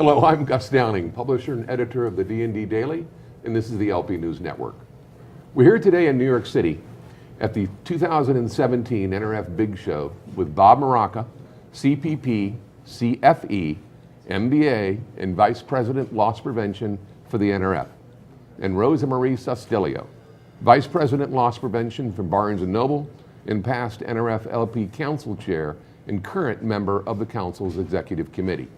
Hello, I'm Gus Downing, publisher and editor of the D&D Daily, and this is the LP News Network. We're here today in New York City at the 2017 NRF Big Show with Bob Moraca, CPP, CFE, MBA, and Vice President Loss Prevention for the NRF, and Rosamaria Sostilio, Vice President Loss Prevention from Barnes & Noble and past NRF LP Council Chair and current member of the Council's Executive Committee.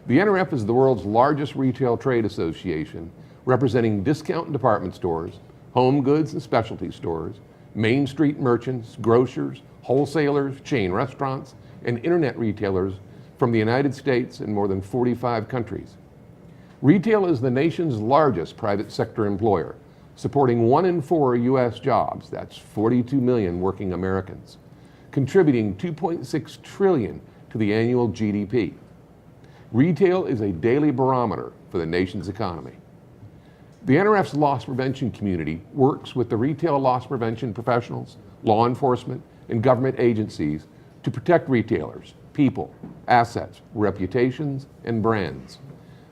The NRF is the world's largest retail trade association, representing discount and department stores, home goods and specialty stores, Main Street merchants, grocers, wholesalers, chain restaurants, and internet retailers from the United States and more than 45 countries. Retail is the nation's largest private sector employer, supporting 1 in 4 U.S. jobs, that's 42 million working Americans, contributing $2.6 trillion to the annual GDP. Retail is a daily barometer for the nation's economy. The NRF's loss prevention community works with the retail loss prevention professionals, law enforcement, and government agencies to protect retailers, people, assets, reputations, and brands.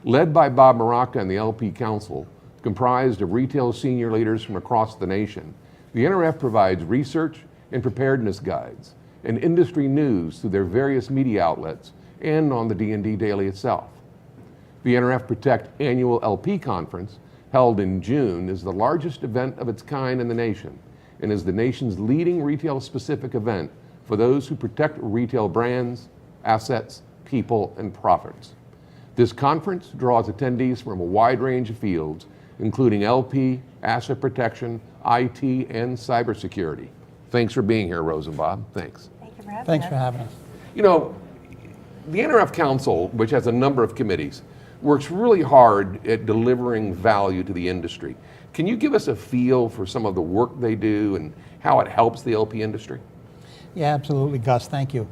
Led by Bob Moraca and the LP Council, comprised of retail senior leaders from across the nation, the NRF provides research and preparedness guides and industry news through their various media outlets and on the D&D Daily itself. The NRF Protect Annual LP Conference, held in June, is the largest event of its kind in the nation and is the nation's leading retail-specific event for those who protect retail brands, assets, people, and profits. This conference draws attendees from a wide range of fields, including LP, asset protection, IT, and cybersecurity. Thanks for being here, Rose and Bob. Thanks. Thank you for having us. Thanks for having us. You know, the NRF Council, which has a number of committees, works really hard at delivering value to the industry. Can you give us a feel for some of the work they do and how it helps the LP industry? Yeah, absolutely, Gus. Thank you.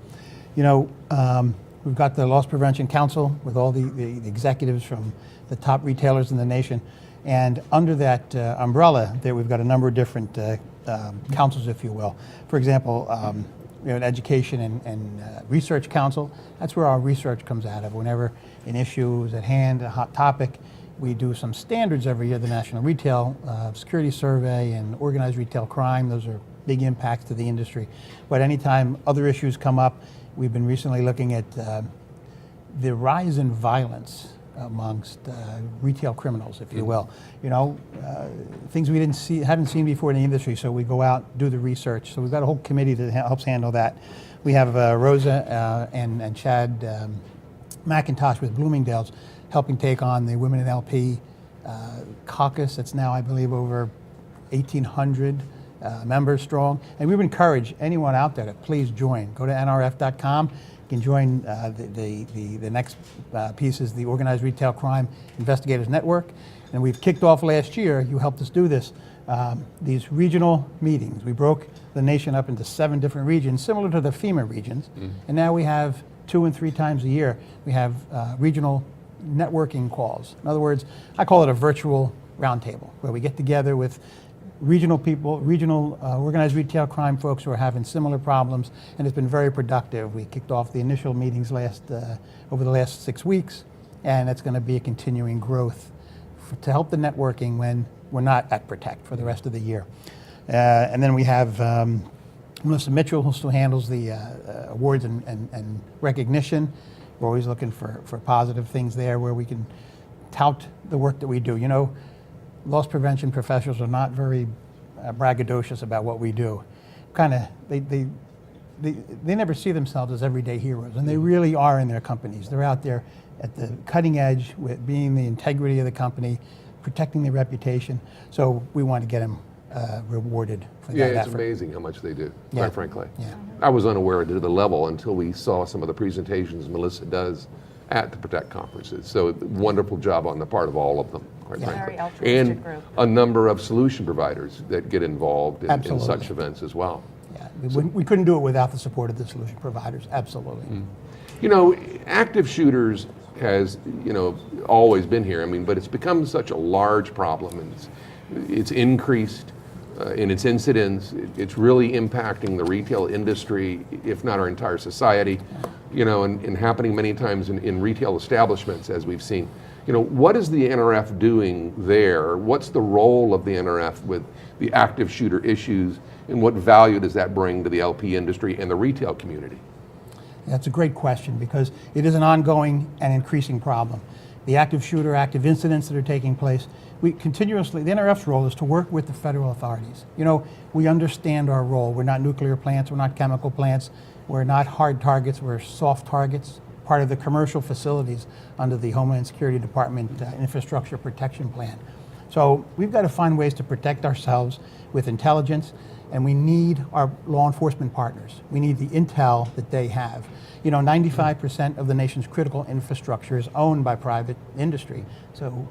You know, we've got the Loss Prevention Council with all the executives from the top retailers in the nation. And under that umbrella, there we've got a number of different councils, if you will. For example, we have an Education and Research Council. That's where our research comes out of. Whenever an issue is at hand, a hot topic, we do some standards every year, the National Retail Security Survey and Organized Retail Crime. Those are big impacts to the industry. But anytime other issues come up, we've been recently looking at the rise in violence amongst retail criminals, if you will. You know, things we hadn't seen before in the industry, so we go out, do the research. So we've got a whole committee that helps handle that. We have Rosa and Chad McIntosh with Bloomingdale's helping take on the Women in LP caucus. It's now, I believe, over 1,800 members strong. And we would encourage anyone out there to please join. Go to nrf.com. You can join the next piece is the Organized Retail Crime Investigators Network. And we've kicked off last year, you helped us do this, these regional meetings. We broke the nation up into 7 different regions, similar to the FEMA regions. And now we have 2 and 3 times a year, we have regional networking calls. In other words, I call it a virtual roundtable, where we get together with regional people, regional organized retail crime folks who are having similar problems, and it's been very productive. We kicked off the initial meetings over the last 6 weeks, and it's going to be a continuing growth to help the networking when we're not at Protect for the rest of the year. And then we have Melissa Mitchell, who still handles the awards and recognition. We're always looking for positive things there where we can tout the work that we do. You know, loss prevention professionals are not very braggadocious about what we do. They never see themselves as everyday heroes, and they really are in their companies. They're out there at the cutting edge with being the integrity of the company, protecting their reputation. So we want to get them rewarded for that effort. Yeah, it's amazing how much they do, quite frankly. Yeah. I was unaware to the level until we saw some of the presentations Melissa does at the Protect conferences. So wonderful job on the part of all of them, quite frankly. Very altruistic group. A number of solution providers that get involved in such events as well. Yeah, we couldn't do it without the support of the solution providers, absolutely. You know, active shooters has, always been here. I mean, but it's become such a large problem, and it's increased in its incidence. It's really impacting the retail industry, if not our entire society. and happening many times in retail establishments, as we've seen. What is the NRF doing there? What's the role of the NRF with the active shooter issues, and what value does that bring to the LP industry and the retail community? That's a great question, because it is an ongoing and increasing problem. The active shooter, active incidents that are taking place, the NRF's role is to work with the federal authorities. We understand our role. We're not nuclear plants, we're not chemical plants, we're not hard targets, we're soft targets, part of the commercial facilities under the Homeland Security Department Infrastructure Protection Plan. So we've got to find ways to protect ourselves with intelligence, and we need our law enforcement partners. We need the intel that they have. 95% of the nation's critical infrastructure is owned by private industry. So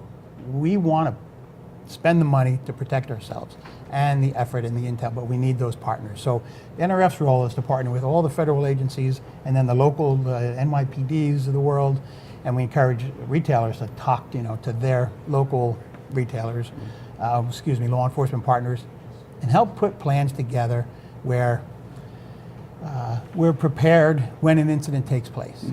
we want to spend the money to protect ourselves and the effort and the intel, but we need those partners. So NRF's role is to partner with all the federal agencies and then the local NYPDs of the world, and we encourage retailers to talk to their local retailers, law enforcement partners, and help put plans together where we're prepared when an incident takes place.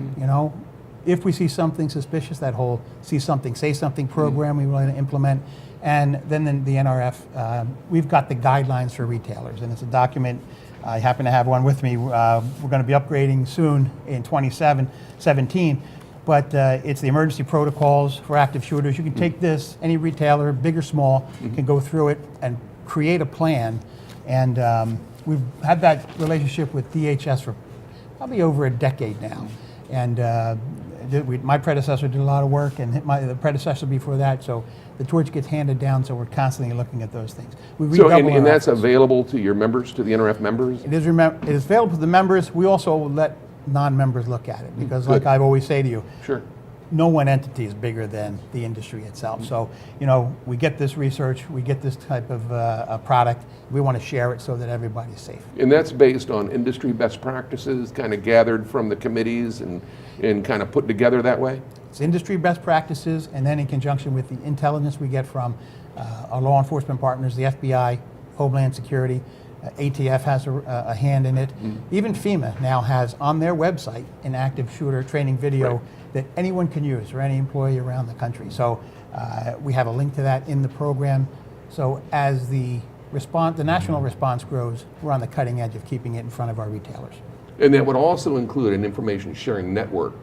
If we see something suspicious, that whole see something, say something program we want to implement, and then the NRF, we've got the guidelines for retailers, and it's a document. I happen to have one with me. We're going to be upgrading soon in 2017, but it's the emergency protocols for active shooters. You can take this, any retailer, big or small, can go through it and create a plan, and we've had that relationship with DHS for probably over a decade now, and my predecessor did a lot of work, and the predecessor before that, so the torch gets handed down, so we're constantly looking at those things. And that's available to your members, to the NRF members? It is available to the members. We also let non-members look at it, because like I always say to you, sure, no one entity is bigger than the industry itself. So, we get this research, we get this type of a product, we want to share it so that everybody's safe. And that's based on industry best practices, kind of gathered from the committees and kind of put together that way? It's industry best practices, and then in conjunction with the intelligence we get from our law enforcement partners, the FBI, Homeland Security, ATF has a hand in it. Even FEMA now has on their website an active shooter training video that anyone can use, or any employee around the country. So we have a link to that in the program. So as the national response grows, we're on the cutting edge of keeping it in front of our retailers. And that would also include an information sharing network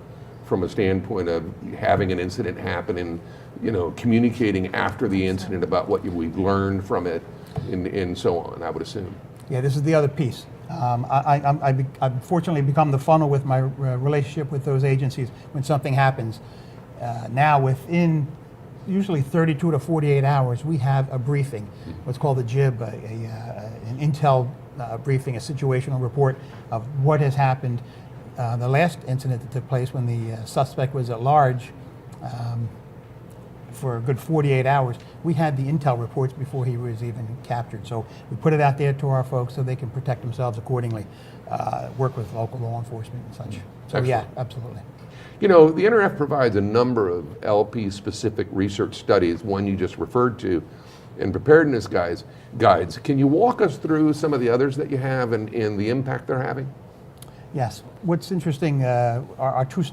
from a standpoint of having an incident happen and communicating after the incident about what we've learned from it and so on, I would assume. Yeah, this is the other piece. I've fortunately become the funnel with my relationship with those agencies. When something happens, now within usually 32 to 48 hours, we have a briefing, what's called a JIB, an intel briefing, a situational report of what has happened. The last incident that took place when the suspect was at large for a good 48 hours, we had the intel reports before he was even captured. So we put it out there to our folks so they can protect themselves accordingly, work with local law enforcement and such. So yeah, absolutely. The NRF provides a number of LP-specific research studies, one you just referred to, and preparedness guides. Can you walk us through some of the others that you have and the impact they're having? Yes. What's interesting, our three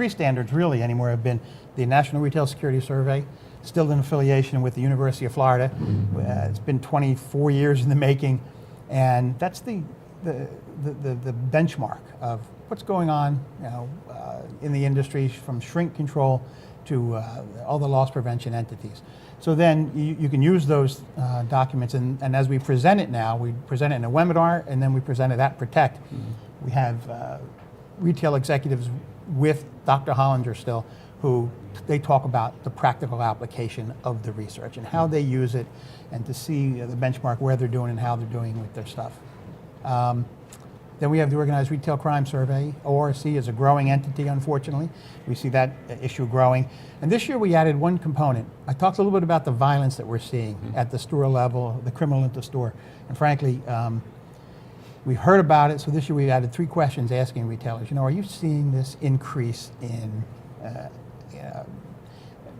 standards really anymore have been the National Retail Security Survey, still in affiliation with the University of Florida. It's been 24 years in the making, and that's the benchmark of what's going on in the industry, from shrink control to all the loss prevention entities. So then you can use those documents, and as we present it now, we present it in a webinar, and then we present it at Protect. We have retail executives with Dr. Hollinger still, who they talk about the practical application of the research and how they use it, and to see the benchmark, where they're doing and how they're doing with their stuff. Then we have the Organized Retail Crime Survey. ORC is a growing entity, unfortunately. We see that issue growing. And this year we added one component. I talked a little bit about the violence that we're seeing at the store level, the criminal at the store. And frankly, we heard about it, so this year we added 3 questions asking retailers, are you seeing this increase in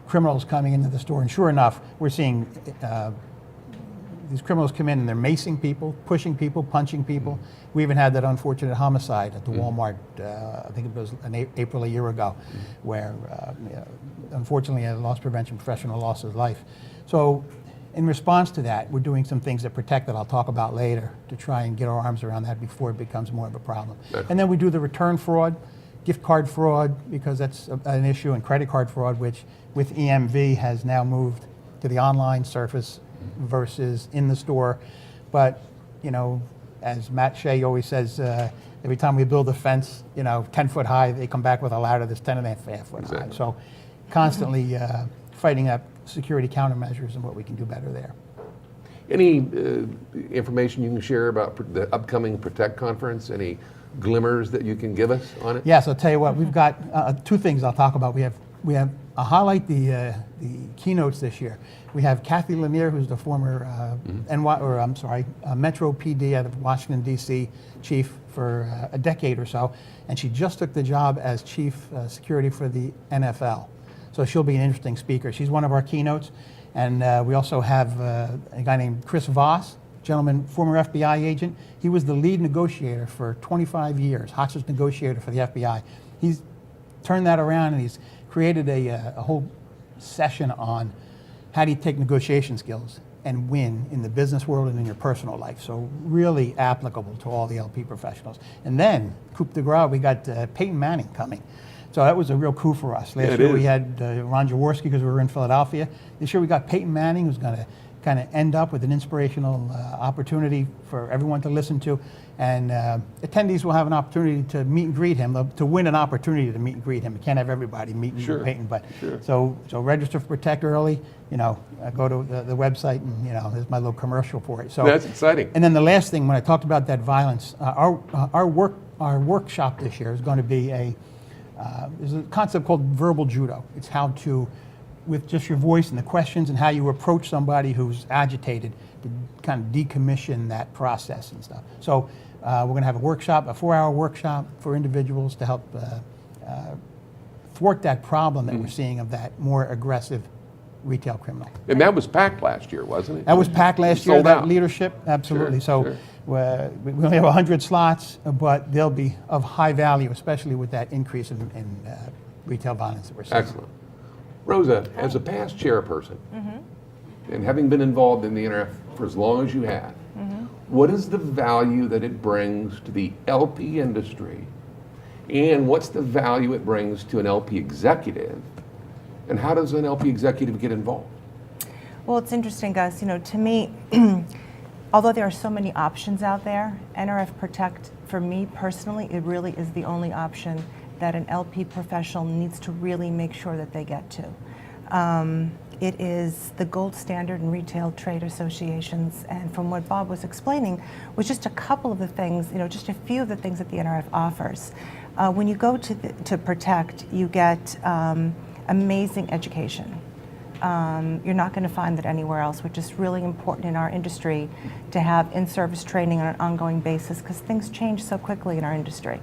criminals coming into the store? And sure enough, we're seeing these criminals come in and they're macing people, pushing people, punching people. We even had that unfortunate homicide at the Walmart, I think it was in April a year ago, where unfortunately a loss prevention professional lost his life. So in response to that, we're doing some things that protect that I'll talk about later to try and get our arms around that before it becomes more of a problem. And then we do the return fraud, gift card fraud, because that's an issue, and credit card fraud, which with EMV has now moved to the online surface versus in the store. But, you know, as Matt Shea always says, every time we build a fence, 10 foot high, they come back with a ladder that's 10 and a half foot high. So constantly fighting up security countermeasures and what we can do better there. Any information you can share about the upcoming Protect Conference? Any glimmers that you can give us on it? Yes, I'll tell you what, we've got two things I'll talk about. We have I'll highlight the keynotes this year. We have Kathy Lanier, who's the former Metro PD out of Washington, D.C. chief for a decade or so, and she just took the job as chief security for the NFL. So she'll be an interesting speaker. She's one of our keynotes. And we also have a guy named Chris Voss, gentleman, former FBI agent. He was the lead negotiator for 25 years, hostage negotiator for the FBI. He's turned that around and he's created a whole session on how do you take negotiation skills and win in the business world and in your personal life. So really applicable to all the LP professionals. And then, coup de grace, we got Peyton Manning coming. So that was a real coup for us. Last year we had Ron Jaworski because we were in Philadelphia. This year we got Peyton Manning, who's going to kind of end up with an inspirational opportunity for everyone to listen to. And attendees will have an opportunity to meet and greet him, to win an opportunity to meet and greet him. You can't have everybody meet and greet Peyton, but so register for Protect early. Go to the website, and there's my little commercial for it. So that's exciting. And then the last thing, when I talked about that violence, our workshop this year is going to be there's a concept called verbal judo. It's how to, with just your voice and the questions and how you approach somebody who's agitated, to kind of decommission that process and stuff. So we're going to have a workshop, a 4-hour workshop for individuals to help thwart that problem that we're seeing of that more aggressive retail criminal. And that was packed last year, wasn't it? That was packed last year, sold that out. leadership, absolutely. Sure. We only have 100 slots, but they'll be of high value, especially with that increase in retail violence that we're seeing. Excellent. Rosa, as a past chairperson, and having been involved in the NRF for as long as you have, what is the value that it brings to the LP industry, and what's the value it brings to an LP executive, and how does an LP executive get involved? Well, it's interesting, Gus. To me, although there are so many options out there, NRF Protect, for me personally, it really is the only option that an LP professional needs to really make sure that they get to. It is the gold standard in retail trade associations, and from what Bob was explaining, was just a couple of the things, just a few of the things that the NRF offers. When you go to Protect, you get amazing education. You're not going to find that anywhere else, which is really important in our industry to have in-service training on an ongoing basis because things change so quickly in our industry.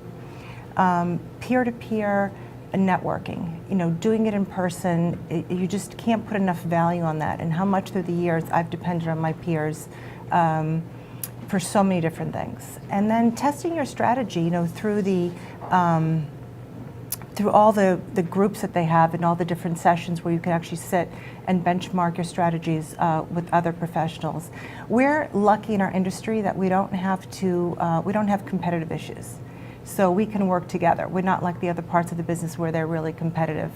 Peer-to-peer networking, doing it in person, you just can't put enough value on that, and how much through the years I've depended on my peers for so many different things. And then testing your strategy, through all the groups that they have and all the different sessions where you can actually sit and benchmark your strategies with other professionals. We're lucky in our industry that we don't have competitive issues. So we can work together. We're not like the other parts of the business where they're really competitive.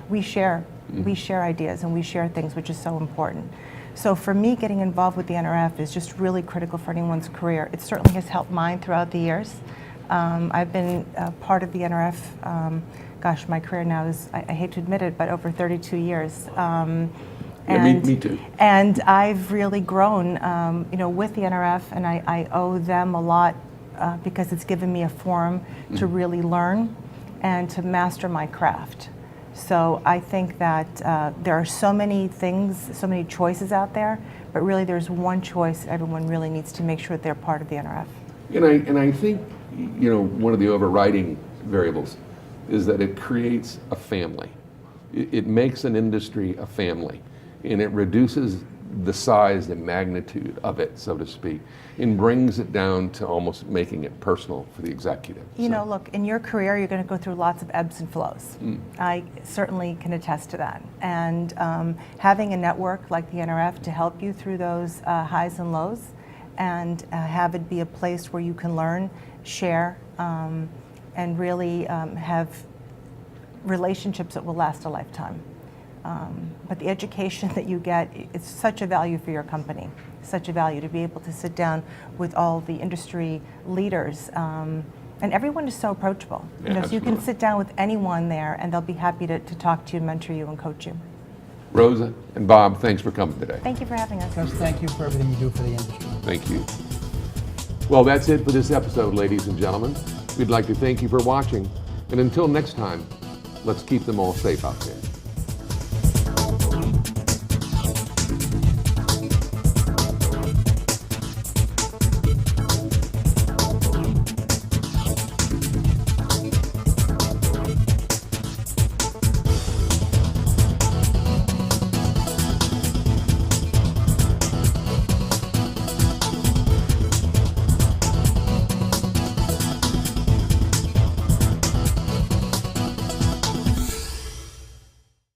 We share ideas and we share things, which is so important. So for me, getting involved with the NRF is just really critical for anyone's career. It certainly has helped mine throughout the years. I've been part of the NRF, my career now is, I hate to admit it, but over 32 years. Me too. And I've really grown, with the NRF, and I owe them a lot because it's given me a forum to really learn and to master my craft. So I think that there are so many things, so many choices out there, but really there's one choice everyone really needs to make sure that they're part of the NRF. And I think, one of the overriding variables is that it creates a family. It makes an industry a family, and it reduces the size and magnitude of it, so to speak, and brings it down to almost making it personal for the executive. You know, look, in your career, you're going to go through lots of ebbs and flows. I certainly can attest to that. And having a network like the NRF to help you through those highs and lows, and have it be a place where you can learn, share, and really have relationships that will last a lifetime. But the education that you get, it's such a value for your company, such a value to be able to sit down with all the industry leaders. And everyone is so approachable. Yeah, So you can absolutely. sit down with anyone there and they'll be happy to talk to you, mentor you, and coach you. Rosa and Bob, thanks for coming today. Thank you for having us. Gus, thank you for everything you do for the industry. Thank you. Well, that's it for this episode, ladies and gentlemen. We'd like to thank you for watching. And until next time, let's keep them all safe out there.